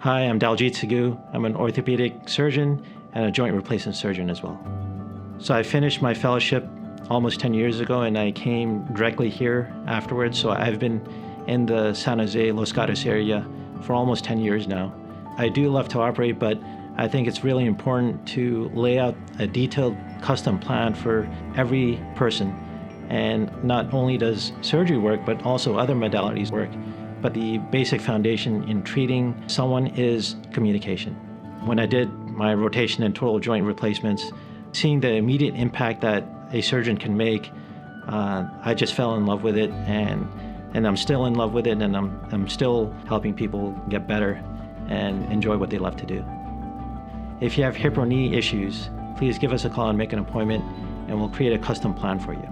Hi, I'm Daljeet Sagoo. I'm an orthopedic surgeon and a joint replacement surgeon as well. So I finished my fellowship almost 10 years ago and I came directly here afterwards. So I've been in the San Jose, Los Gatos area for almost 10 years now. I do love to operate, but I think it's really important to lay out a detailed custom plan for every person. And not only does surgery work, but also other modalities work. But the basic foundation in treating someone is communication. When I did my rotation and total joint replacements, seeing the immediate impact that a surgeon can make, I just fell in love with it, and I'm still in love with it, and I'm still helping people get better and enjoy what they love to do. If you have hip or knee issues, please give us a call and make an appointment, and we'll create a custom plan for you.